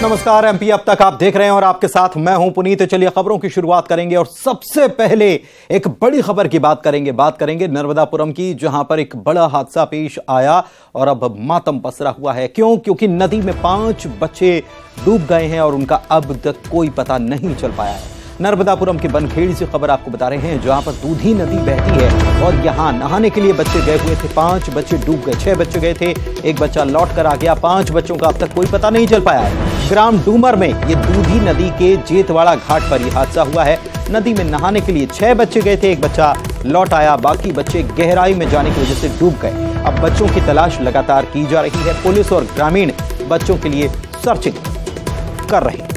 नमस्कार, एमपी अब तक आप देख रहे हैं और आपके साथ मैं हूं पुनीत। चलिए खबरों की शुरुआत करेंगे और सबसे पहले एक बड़ी खबर की बात करेंगे नर्मदापुरम की, जहां पर एक बड़ा हादसा पेश आया और अब मातम पसरा हुआ है। क्योंकि नदी में 5 बच्चे डूब गए हैं और उनका अब तक कोई पता नहीं चल पाया है। नर्मदापुरम के बनखेड़ी से खबर आपको बता रहे हैं, जहां पर दूधी नदी बहती है और यहां नहाने के लिए बच्चे गए हुए थे। 5 बच्चे डूब गए, 6 बच्चे गए थे, एक बच्चा लौट कर आ गया। 5 बच्चों का अब तक कोई पता नहीं चल पाया है। ग्राम डूमर में ये दूधी नदी के जेतवाड़ा घाट पर यह हादसा हुआ है। नदी में नहाने के लिए 6 बच्चे गए थे, एक बच्चा लौट आया, बाकी बच्चे गहराई में जाने की वजह से डूब गए। अब बच्चों की तलाश लगातार की जा रही है। पुलिस और ग्रामीण बच्चों के लिए सर्चिंग कर रहे हैं।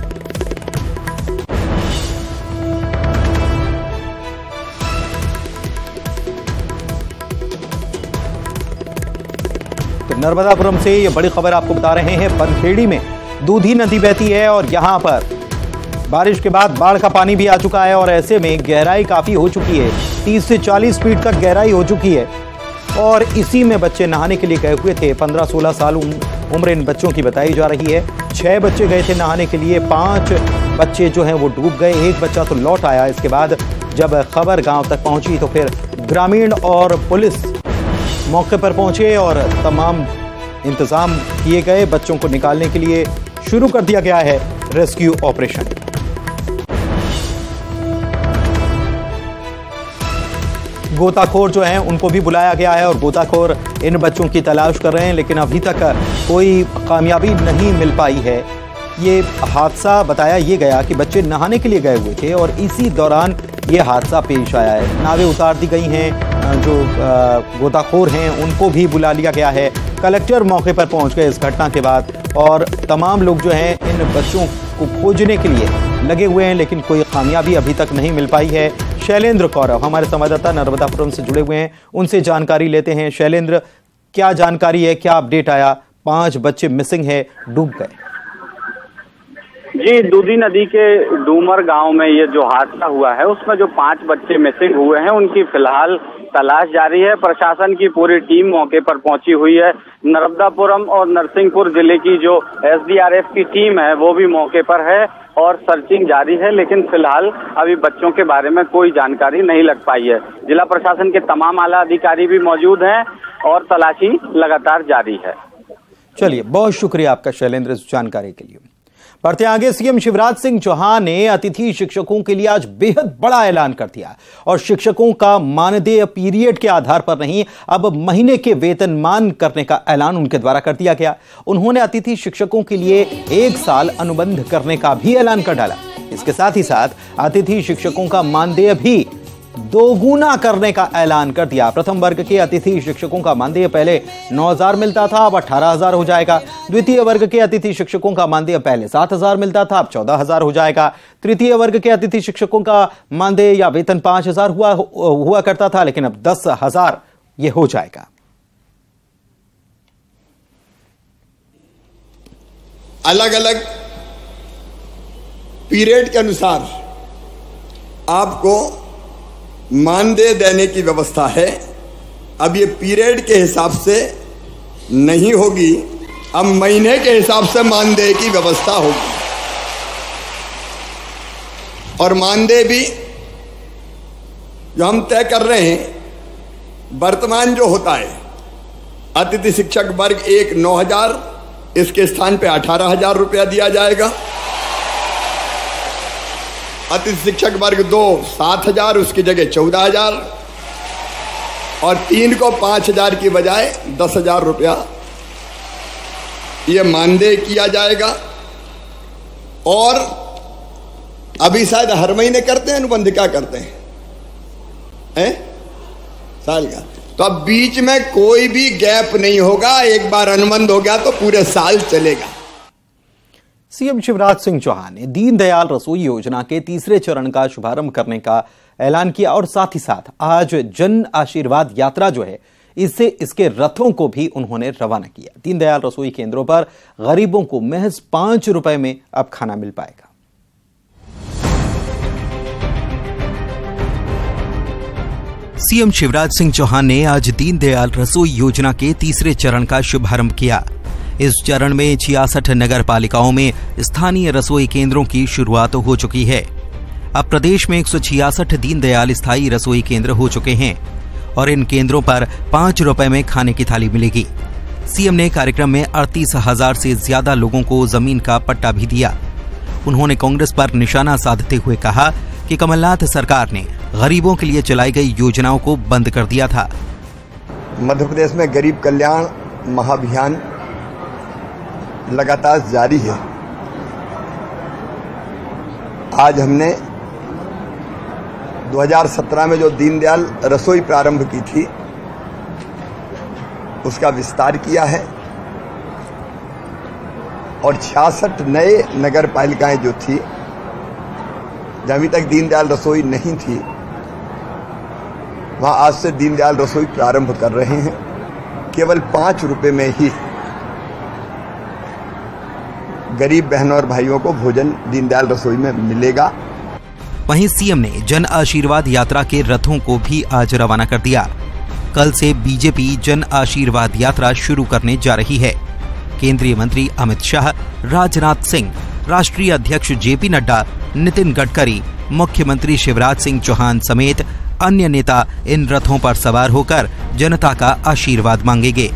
नर्मदापुरम से ये बड़ी खबर आपको बता रहे हैं। बनखेड़ी में दूधी नदी बहती है और यहां पर बारिश के बाद बाढ़ का पानी भी आ चुका है और ऐसे में गहराई काफी हो चुकी है। 30 से 40 फीट तक गहराई हो चुकी है और इसी में बच्चे नहाने के लिए गए हुए थे। 15-16 साल उम्र इन बच्चों की बताई जा रही है। 6 बच्चे गए थे नहाने के लिए, 5 बच्चे जो हैं वो डूब गए, एक बच्चा तो लौट आया। इसके बाद जब खबर गांव तक पहुंची तो फिर ग्रामीण और पुलिस मौके पर पहुंचे और तमाम इंतजाम किए गए। बच्चों को निकालने के लिए शुरू कर दिया गया है रेस्क्यू ऑपरेशन। गोताखोर जो हैं उनको भी बुलाया गया है और गोताखोर इन बच्चों की तलाश कर रहे हैं, लेकिन अभी तक कोई कामयाबी नहीं मिल पाई है। ये हादसा बताया ये गया कि बच्चे नहाने के लिए गए हुए थे और इसी दौरान ये हादसा पेश आया है। नावें उतार दी गई हैं, जो गोताखोर हैं उनको भी बुला लिया गया है। कलेक्टर मौके पर पहुंच गए इस घटना के बाद और तमाम लोग जो हैं इन बच्चों को खोजने के लिए लगे हुए हैं, लेकिन कोई कामयाबी अभी तक नहीं मिल पाई है। शैलेंद्र कौरव हमारे संवाददाता नर्मदापुरम से जुड़े हुए हैं, उनसे जानकारी लेते हैं। शैलेंद्र, क्या जानकारी है, क्या अपडेट आया? 5 बच्चे मिसिंग है, डूब गए। जी, दूधी नदी के डूमर गांव में ये जो हादसा हुआ है उसमें जो 5 बच्चे मिसिंग हुए हैं उनकी फिलहाल तलाश जारी है। प्रशासन की पूरी टीम मौके पर पहुंची हुई है। नर्मदापुरम और नरसिंहपुर जिले की जो एसडीआरएफ की टीम है वो भी मौके पर है और सर्चिंग जारी है, लेकिन फिलहाल अभी बच्चों के बारे में कोई जानकारी नहीं लग पाई है। जिला प्रशासन के तमाम आला अधिकारी भी मौजूद हैं और तलाशी लगातार जारी है। चलिए, बहुत शुक्रिया आपका शैलेंद्र इस जानकारी के लिए। बढ़ते आगे, सीएम शिवराज सिंह चौहान ने अतिथि शिक्षकों के लिए आज बेहद बड़ा ऐलान कर दिया और शिक्षकों का मानदेय पीरियड के आधार पर नहीं, अब महीने के वेतनमान करने का ऐलान उनके द्वारा कर दिया गया। उन्होंने अतिथि शिक्षकों के लिए 1 साल अनुबंध करने का भी ऐलान कर डाला। इसके साथ ही साथ अतिथि शिक्षकों का मानदेय भी दोगुना करने का ऐलान कर दिया। प्रथम वर्ग के अतिथि शिक्षकों का मानदेय पहले 9,000 मिलता था, अब 18,000 हो जाएगा। द्वितीय वर्ग के अतिथि शिक्षकों का मानदेय पहले 7,000 मिलता था, अब 14,000 हो जाएगा। तृतीय वर्ग के अतिथि शिक्षकों का मानदेय या वेतन 5,000 हुआ करता था, लेकिन अब 10,000 ये हो जाएगा। अलग अलग पीरियड के अनुसार आपको मानदेय देने की व्यवस्था है। अब ये पीरियड के हिसाब से नहीं होगी, अब महीने के हिसाब से मानदेय की व्यवस्था होगी और मानदेय भी जो हम तय कर रहे हैं, वर्तमान जो होता है अतिथि शिक्षक वर्ग 1 9,000, इसके स्थान पे 18,000 रुपया दिया जाएगा। अतिथि शिक्षक वर्ग 2 7,000, उसकी जगह 14,000 और 3 को 5,000 की बजाय 10,000 रुपया ये मानदेय किया जाएगा। और अभी शायद हर महीने करते हैं अनुबंध, क्या करते हैं साल का, तो अब बीच में कोई भी गैप नहीं होगा। एक बार अनुबंध हो गया तो पूरे साल चलेगा। सीएम शिवराज सिंह चौहान ने दीनदयाल रसोई योजना के 3रे चरण का शुभारंभ करने का ऐलान किया और साथ ही साथ आज जन आशीर्वाद यात्रा जो है इसके रथों को भी उन्होंने रवाना किया। दीनदयाल रसोई केंद्रों पर गरीबों को महज 5 रुपए में अब खाना मिल पाएगा। सीएम शिवराज सिंह चौहान ने आज दीनदयाल रसोई योजना के 3रे चरण का शुभारंभ किया। इस चरण में 66 नगर पालिकाओं में स्थानीय रसोई केंद्रों की शुरुआत हो चुकी है। अब प्रदेश में 166 दीनदयाल स्थायी रसोई केंद्र हो चुके हैं और इन केंद्रों पर 5 रुपए में खाने की थाली मिलेगी। सीएम ने कार्यक्रम में 38,000 से ज्यादा लोगों को जमीन का पट्टा भी दिया। उन्होंने कांग्रेस पर निशाना साधते हुए कहा कि कमलनाथ सरकार ने गरीबों के लिए चलाई गई योजनाओं को बंद कर दिया था। मध्य प्रदेश में गरीब कल्याण महाअभियान लगातार जारी है। आज हमने 2017 में जो दीनदयाल रसोई प्रारंभ की थी उसका विस्तार किया है और 66 नए नगर पालिकाएं जो थी, जहां अभी तक दीनदयाल रसोई नहीं थी, वहां आज से दीनदयाल रसोई प्रारंभ कर रहे हैं। केवल 5 रुपए में ही गरीब बहनों और भाइयों को भोजन दीनदयाल रसोई में मिलेगा। वहीं सीएम ने जन आशीर्वाद यात्रा के रथों को भी आज रवाना कर दिया। कल से बीजेपी जन आशीर्वाद यात्रा शुरू करने जा रही है। केंद्रीय मंत्री अमित शाह, राजनाथ सिंह, राष्ट्रीय अध्यक्ष जेपी नड्डा, नितिन गडकरी, मुख्यमंत्री शिवराज सिंह चौहान समेत अन्य नेता इन रथों पर सवार होकर जनता का आशीर्वाद मांगेंगे।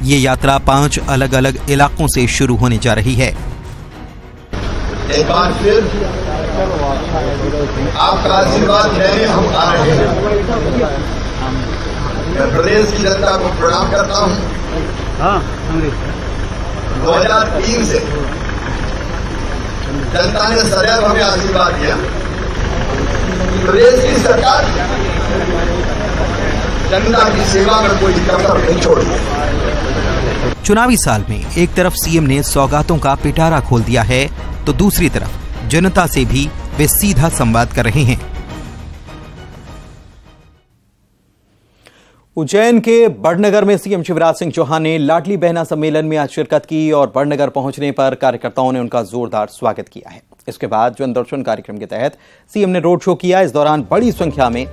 ये यात्रा 5 अलग अलग इलाकों से शुरू होने जा रही है। एक बार फिर आपका आशीर्वाद लेने हम आ रहे हैं। मैं प्रदेश की जनता को प्रणाम करता हूं। 2003 से जनता ने सदैव हमें आशीर्वाद दिया। प्रदेश की सरकार जनता की सेवा में कोई कसर नहीं छोड़ी। चुनावी साल में एक तरफ सीएम ने सौगातों का पिटारा खोल दिया है तो दूसरी तरफ जनता से भी वे सीधा संवाद कर रहे हैं। उज्जैन के बड़नगर में सीएम शिवराज सिंह चौहान ने लाडली बहना सम्मेलन में आज शिरकत की और बड़नगर पहुंचने पर कार्यकर्ताओं ने उनका जोरदार स्वागत किया है। इसके बाद जनदर्शन कार्यक्रम के तहत सीएम ने रोड शो किया। इस दौरान बड़ी संख्या में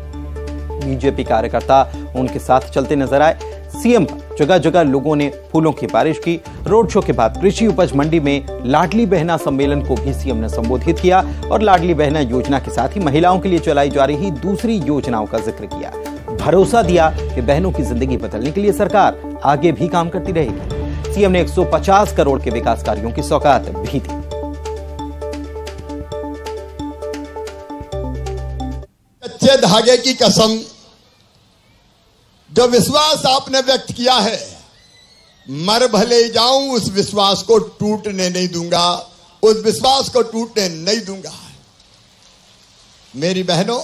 बीजेपी कार्यकर्ता उनके साथ चलते नजर आए। सीएम पर जगह जगह लोगों ने फूलों की बारिश की। रोड शो के बाद कृषि उपज मंडी में लाडली बहना सम्मेलन को भी सीएम ने संबोधित किया और लाडली बहना योजना के साथ ही महिलाओं के लिए चलाई जा रही दूसरी योजनाओं का जिक्र किया। भरोसा दिया कि बहनों की जिंदगी बदलने के लिए सरकार आगे भी काम करती रहेगी। सीएम ने 150 करोड़ के विकास कार्यों की सौगात भी दी। कच्चे धागे की कसम, जो विश्वास आपने व्यक्त किया है, मर भले जाऊं उस विश्वास को टूटने नहीं दूंगा, उस विश्वास को टूटने नहीं दूंगा। मेरी बहनों,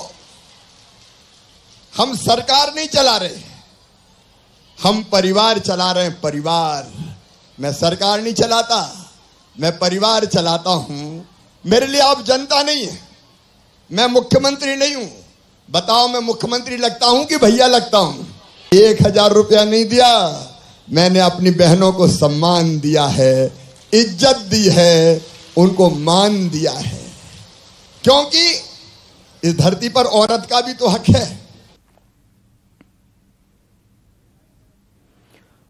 हम सरकार नहीं चला रहे, हम परिवार चला रहे हैं। परिवार, मैं सरकार नहीं चलाता, मैं परिवार चलाता हूं। मेरे लिए आप जनता नहीं है, मैं मुख्यमंत्री नहीं हूं। बताओ, मैं मुख्यमंत्री लगता हूं कि भैया लगता हूं? 1000 रुपया नहीं दिया, मैंने अपनी बहनों को सम्मान दिया है, इज्जत दी है, उनको मान दिया है, क्योंकि इस धरती पर औरत का भी तो हक है।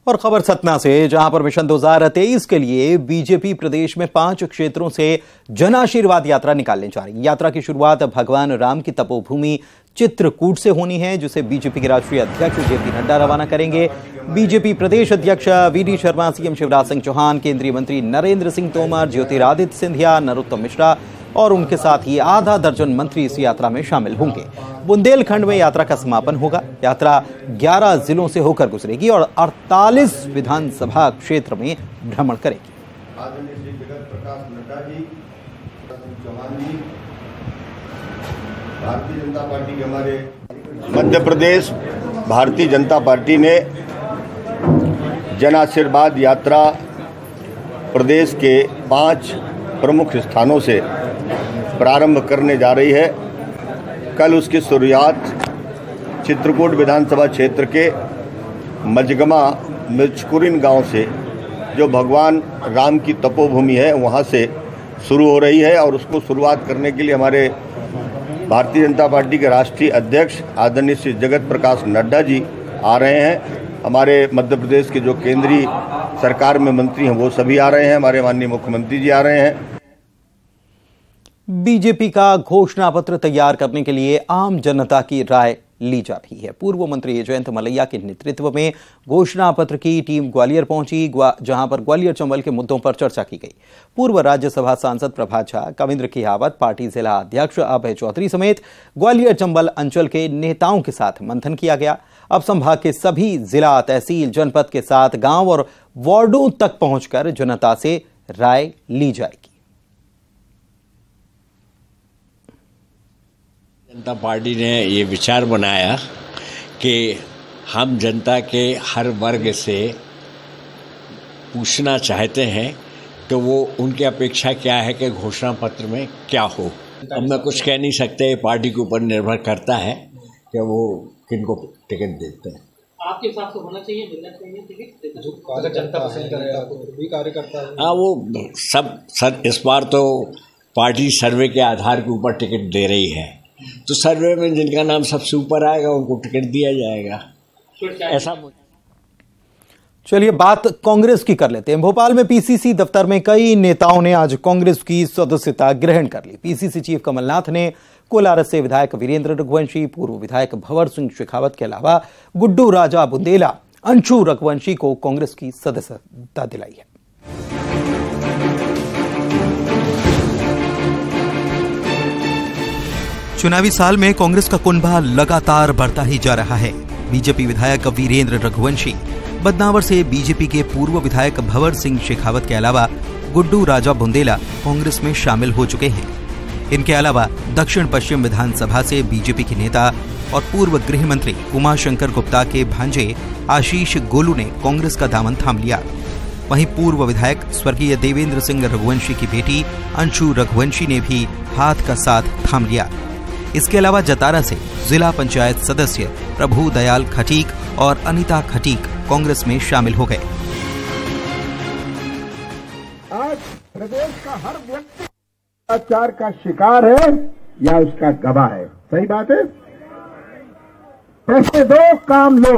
और खबर सतना से, जहां पर मिशन 2023 के लिए बीजेपी प्रदेश में 5 क्षेत्रों से जन आशीर्वाद यात्रा निकालने जा रही है। यात्रा की शुरुआत भगवान राम की तपोभूमि चित्रकूट से होनी है, जिसे बीजेपी के राष्ट्रीय अध्यक्ष जेपी नड्डा रवाना करेंगे। बीजेपी प्रदेश अध्यक्ष वीडी शर्मा, सीएम शिवराज सिंह चौहान, केंद्रीय मंत्री नरेंद्र सिंह तोमर, ज्योतिरादित्य सिंधिया, नरोत्तम मिश्रा और उनके साथ ही आधा दर्जन मंत्री इस यात्रा में शामिल होंगे। बुंदेलखंड में यात्रा का समापन होगा। यात्रा 11 जिलों से होकर गुजरेगी और 48 विधानसभा क्षेत्र में भ्रमण करेगी। भारतीय जनता पार्टी के हमारे मध्य प्रदेश भारतीय जनता पार्टी ने जन आशीर्वाद यात्रा प्रदेश के 5 प्रमुख स्थानों से प्रारंभ करने जा रही है। कल उसकी शुरुआत चित्रकूट विधानसभा क्षेत्र के मजगमा मिर्चकुरिन गांव से, जो भगवान राम की तपोभूमि है, वहां से शुरू हो रही है। और उसको शुरुआत करने के लिए हमारे भारतीय जनता पार्टी के राष्ट्रीय अध्यक्ष आदरणीय श्री जगत प्रकाश नड्डा जी आ रहे हैं हमारे मध्य प्रदेश के जो केंद्रीय सरकार में मंत्री हैं वो सभी आ रहे हैं, हमारे माननीय मुख्यमंत्री जी आ रहे हैं। बीजेपी का घोषणा पत्र तैयार करने के लिए आम जनता की राय ली जा रही है। पूर्व मंत्री जयंत मलैया के नेतृत्व में घोषणा पत्र की टीम ग्वालियर पहुंची, जहां पर ग्वालियर चंबल के मुद्दों पर चर्चा की गई। पूर्व राज्यसभा सांसद प्रभा झा, कविंद्र कियावत, पार्टी जिला अध्यक्ष अभय चौधरी समेत ग्वालियर चंबल अंचल के नेताओं के साथ मंथन किया गया। अब संभाग के सभी जिला, तहसील, जनपद के साथ गांव और वार्डों तक पहुंचकर जनता से राय ली जाएगी। जनता पार्टी ने ये विचार बनाया कि हम जनता के हर वर्ग से पूछना चाहते हैं तो वो उनकी अपेक्षा क्या है कि घोषणा पत्र में क्या हो। अब मैं कुछ कह नहीं सकते, पार्टी के ऊपर निर्भर करता है कि वो किनको टिकट देते हैं। आपके हिसाब से होना चाहिए, मिलना चाहिए टिकट? अगर जनता पसंद करे आपको भी कार्यकर्ता। हाँ, वो सब सर इस बार तो पार्टी सर्वे के आधार के ऊपर टिकट दे रही है, तो सर्वे में जिनका नाम सबसे ऊपर आएगा उनको टिकट दिया जाएगा। ऐसा चलिए बात कांग्रेस की कर लेते हैं। भोपाल में पीसीसी दफ्तर में कई नेताओं ने आज कांग्रेस की सदस्यता ग्रहण कर ली। पीसीसी चीफ कमलनाथ ने कोलारस से विधायक वीरेंद्र रघुवंशी, पूर्व विधायक भंवर सिंह शेखावत के अलावा गुड्डू राजा बुंदेला, अंशु रघुवंशी को कांग्रेस की सदस्यता दिलाई है। चुनावी साल में कांग्रेस का कुनबा लगातार बढ़ता ही जा रहा है। बीजेपी विधायक वीरेंद्र रघुवंशी, बदनावर से बीजेपी के पूर्व विधायक भंवर सिंह शेखावत के अलावा गुड्डू राजा बुंदेला कांग्रेस में शामिल हो चुके हैं। इनके अलावा दक्षिण पश्चिम विधानसभा से बीजेपी के नेता और पूर्व गृह मंत्री उमाशंकर गुप्ता के भांजे आशीष गोलू ने कांग्रेस का दामन थाम लिया। वहीं पूर्व विधायक स्वर्गीय देवेंद्र सिंह रघुवंशी की बेटी अंशु रघुवंशी ने भी हाथ का साथ थाम लिया। इसके अलावा जतारा से जिला पंचायत सदस्य प्रभु दयाल खटीक और अनिता खटीक कांग्रेस में शामिल हो गए। आज प्रदेश का हर व्यक्ति भ्रष्टाचार का शिकार है या उसका गवाह है। सही बात है। पैसे दो, काम लो।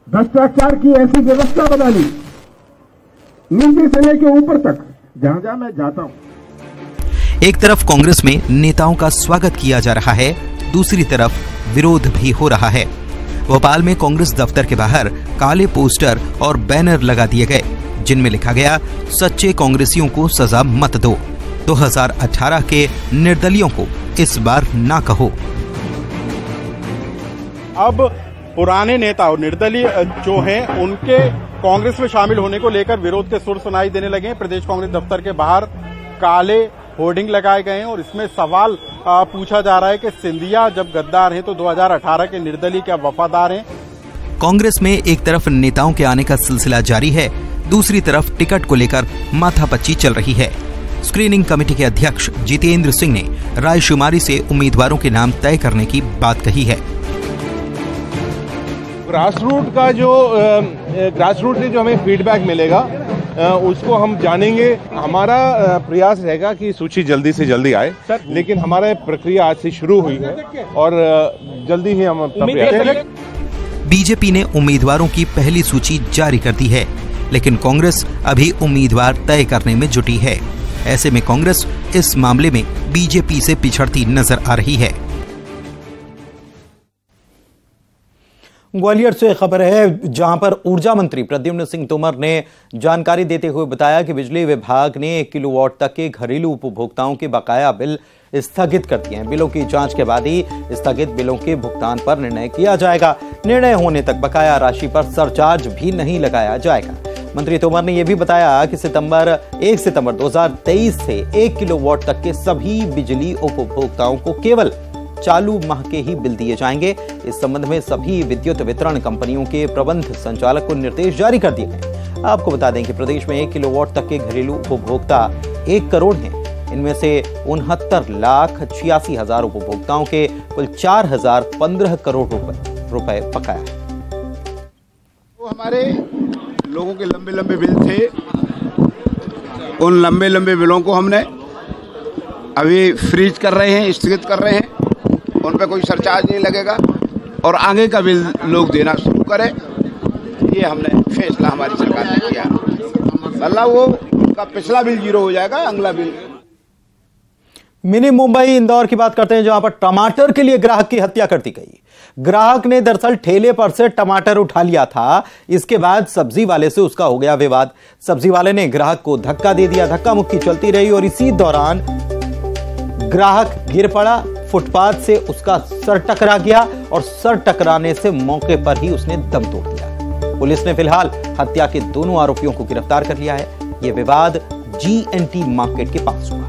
भ्रष्टाचार की ऐसी व्यवस्था बना ली, नीचे से लेकर ऊपर तक, जहां जहां मैं जाता हूं। एक तरफ कांग्रेस में नेताओं का स्वागत किया जा रहा है, दूसरी तरफ विरोध भी हो रहा है। भोपाल में कांग्रेस दफ्तर के बाहर काले पोस्टर और बैनर लगा दिए गए, जिनमें लिखा गया, सच्चे कांग्रेसियों को सजा मत दो, 2018 के निर्दलियों को इस बार ना कहो। अब पुराने नेता और निर्दलीय जो हैं उनके कांग्रेस में शामिल होने को लेकर विरोध के सुर सुनाई देने लगे हैं। प्रदेश कांग्रेस दफ्तर के बाहर काले होर्डिंग लगाए गए हैं और इसमें सवाल पूछा जा रहा है कि सिंधिया जब गद्दार हैं तो 2018 के निर्दलीय क्या वफादार हैं। कांग्रेस में एक तरफ नेताओं के आने का सिलसिला जारी है, दूसरी तरफ टिकट को लेकर माथापच्ची चल रही है। स्क्रीनिंग कमेटी के अध्यक्ष जितेंद्र सिंह ने रायशुमारी से उम्मीदवारों के नाम तय करने की बात कही है। ग्रासरूट से जो हमें फीडबैक मिलेगा उसको हम जानेंगे। हमारा प्रयास रहेगा कि सूची जल्दी से जल्दी आए, लेकिन हमारा प्रक्रिया आज से शुरू हुई है और जल्दी ही हम बीजेपी ने उम्मीदवारों की पहली सूची जारी कर दी है, लेकिन कांग्रेस अभी उम्मीदवार तय करने में जुटी है। ऐसे में कांग्रेस इस मामले में बीजेपी से पिछड़ती नजर आ रही है। ग्वालियर से खबर है, जहां पर ऊर्जा मंत्री प्रद्युम्न सिंह तोमर ने जानकारी देते हुए बताया कि बिजली विभाग ने 1 किलोवाट तक के घरेलू उपभोक्ताओं के बकाया बिल स्थगित कर दिए हैं। बिलों की जांच के बाद ही स्थगित बिलों के भुगतान पर निर्णय किया जाएगा। निर्णय होने तक बकाया राशि पर सरचार्ज भी नहीं लगाया जाएगा। मंत्री तोमर ने यह भी बताया कि 1 सितंबर 2023 से 1 किलोवाट तक के सभी बिजली उपभोक्ताओं को केवल चालू माह के ही बिल दिए जाएंगे। इस संबंध में सभी विद्युत वितरण कंपनियों के प्रबंध संचालक को निर्देश जारी कर दिए गए। आपको बता दें कि प्रदेश में 1 किलोवाट तक के घरेलू उपभोक्ता 1 करोड़ हैं। इनमें से 69,86,000 उपभोक्ताओं के कुल 4,015 करोड़ रुपए बकाया है। तो हमारे लोगों के लंबे लंबे बिल थे, उन लंबे लंबे बिलों को हमने अभी फ्रीज कर रहे हैं, स्थगित कर रहे हैं। उन पर कोई सरचार्ज नहीं लगेगा और आगे का बिल लोग देना शुरू करें। ये हमने फैसला हमारी सरकार ने किया। मतलब वो उनका पिछला बिल 0 हो जाएगा, अगला बिल। मिनी मुंबई इंदौर की बात करते हैं, जहां पर टमाटर के लिए ग्राहक की हत्या कर दी गई। ग्राहक ने दरअसल ठेले पर से टमाटर उठा लिया था। इसके बाद सब्जी वाले से उसका हो गया विवाद। सब्जी वाले ने ग्राहक को धक्का दे दिया, धक्का मुक्की चलती रही और इसी दौरान ग्राहक गिर पड़ा। फुटपाथ से उसका सर टकरा गया और सर टकराने से मौके पर ही उसने दम तोड़ दिया। पुलिस ने फिलहाल हत्या के दोनों आरोपियों को गिरफ्तार कर लिया है। यह विवाद GNT मार्केट के पास हुआ।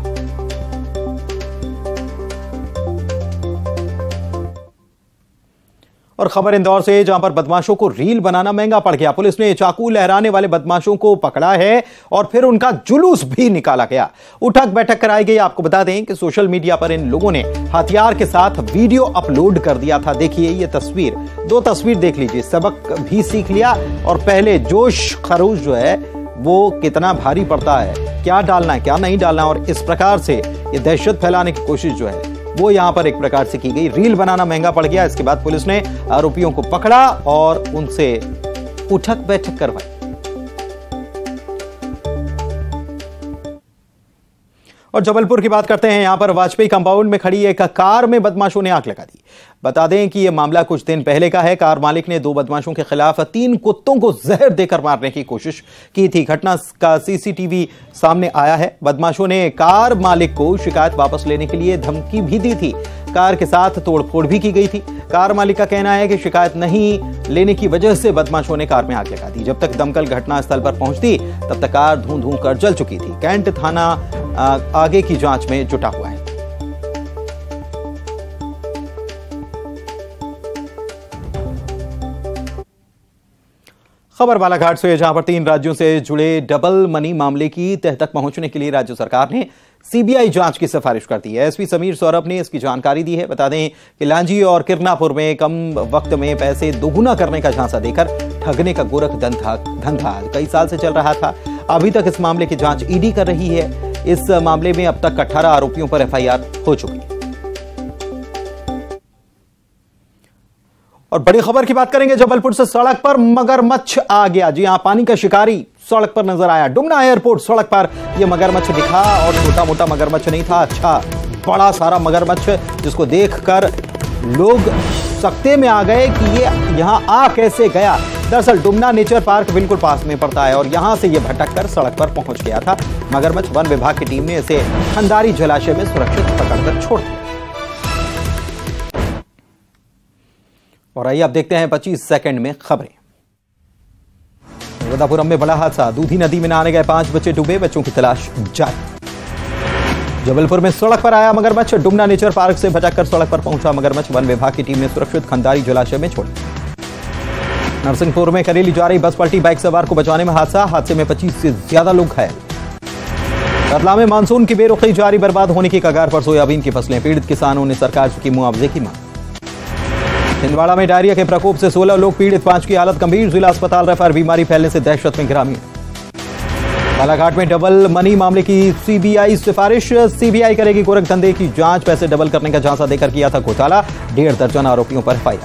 और खबर इंदौर से, जहां पर बदमाशों को रील बनाना महंगा पड़ गया। पुलिस ने चाकू लहराने वाले बदमाशों को पकड़ा है और फिर उनका जुलूस भी निकाला गया। उठक बैठक कराई गई। आपको बता दें कि सोशल मीडिया पर इन लोगों ने हथियार के साथ वीडियो अपलोड कर दिया था। देखिए ये तस्वीर, 2 तस्वीर देख लीजिए। सबक भी सीख लिया और पहले जोश खरोश जो है वो कितना भारी पड़ता है, क्या डालना है क्या नहीं डालना, और इस प्रकार से ये दहशत फैलाने की कोशिश जो है वो यहां पर एक प्रकार से की गई। रील बनाना महंगा पड़ गया। इसके बाद पुलिस ने आरोपियों को पकड़ा और उनसे उठक बैठक करवाई। और जबलपुर की बात करते हैं, यहां पर वाजपेयी कंपाउंड में खड़ी एक कार में बदमाशों ने आग लगा दी। बता दें कि यह मामला कुछ दिन पहले का है। कार मालिक ने 2 बदमाशों के खिलाफ 3 कुत्तों को जहर देकर मारने की कोशिश की थी। घटना का CCTV सामने आया है। बदमाशों ने कार मालिक को शिकायत वापस लेने के लिए धमकी भी दी थी। कार के साथ तोड़फोड़ भी की गई थी। कार मालिक का कहना है कि शिकायत नहीं लेने की वजह से बदमाशों ने कार में आग लगा दी। जब तक दमकल घटनास्थल पर पहुंचती तब तक कार धूं धूं कर जल चुकी थी। कैंट थाना आगे की जांच में जुटा हुआ है। खबर बालाघाट से, जहां पर 3 राज्यों से जुड़े डबल मनी मामले की तह तक पहुंचने के लिए राज्य सरकार ने CBI जांच की सिफारिश कर दी है। SP समीर सौरभ ने इसकी जानकारी दी है। बता दें कि लांजी और किरनापुर में कम वक्त में पैसे दोगुना करने का झांसा देकर ठगने का गोरख धंधा कई साल से चल रहा था। अभी तक इस मामले की जांच ED कर रही है। इस मामले में अब तक 18 आरोपियों पर FIR हो चुकी है। और बड़ी खबर की बात करेंगे, जबलपुर से सड़क पर मगरमच्छ आ गया। जी हां, पानी का शिकारी सड़क पर नजर आया। डुमना एयरपोर्ट सड़क पर यह मगरमच्छ दिखा और छोटा मोटा मगरमच्छ नहीं था, अच्छा बड़ा सारा मगरमच्छ, जिसको देखकर लोग सकते में आ गए कि ये यहां आ कैसे गया। दरअसल डुमना नेचर पार्क बिल्कुल पास में पड़ता है और यहां से यह भटक कर सड़क पर पहुंच गया था। मगरमच्छ वन विभाग की टीम ने इसे खंदारी जलाशय में सुरक्षित पकड़कर छोड़ दिया। और आइए अब देखते हैं 25 सेकंड में खबरें। नर्मदापुरम में बड़ा हादसा, दूधी नदी में नहाने गए 5 बच्चे डूबे, बच्चों की तलाश जारी। जबलपुर में सड़क पर आया मगरमच्छ, डुमना नेचर पार्क से भटककर सड़क पर पहुंचा मगरमच्छ, वन विभाग की टीम ने सुरक्षित खंदारी जलाशय में छोड़ा। नरसिंहपुर में करेली जा रही बस पलटी, बाइक सवार को बचाने में हादसे में 25 से ज्यादा लोग घायल। कतला में मानसून की बेरुखी जारी, बर्बाद होने की कगार पर सोयाबीन की फसलें, पीड़ित किसानों ने सरकार से की मुआवजे की मांग। छिंदवाड़ा में डायरिया के प्रकोप से 16 लोग पीड़ित, 5 की हालत गंभीर, जिला अस्पताल रेफर, बीमारी फैलने से दहशत में ग्रामीण। बालाघाट में डबल मनी मामले की CBI सिफारिश, CBI करेगी गोरख धंधे की जांच, पैसे डबल करने का झांसा देकर किया था घोटाला, 1.5 दर्जन आरोपियों पर FIR।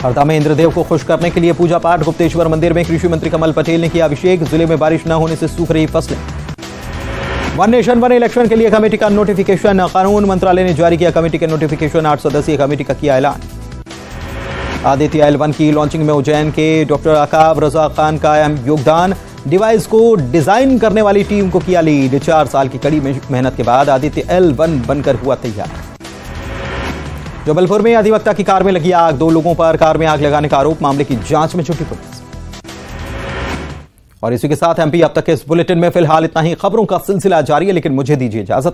हरदा में इंद्रदेव को खुश करने के लिए पूजा पाठ, गुप्तेश्वर मंदिर में कृषि मंत्री कमल पटेल ने किया अभिषेक, जिले में बारिश न होने से सूख रही फसलें। वन नेशन वन इलेक्शन के लिए कमेटी का नोटिफिकेशन, कानून मंत्रालय ने जारी किया कमेटी के नोटिफिकेशन, 8 सदस्यीय कमेटी का किया ऐलान। आदित्य L1 की लॉन्चिंग में उज्जैन के डॉक्टर अकाब रजा खान का अहम योगदान, डिवाइस को डिजाइन करने वाली टीम को किया लीड, 4 साल की कड़ी मेहनत के बाद आदित्य L1 बनकर हुआ तैयार। जबलपुर में अधिवक्ता की कार में लगी आग, 2 लोगों पर कार में आग लगाने का आरोप, मामले की जांच में जुटी पुलिस। और इसी के साथ MP अब तक के इस बुलेटिन में फिलहाल इतना ही। खबरों का सिलसिला जारी है, लेकिन मुझे दीजिए इजाजत।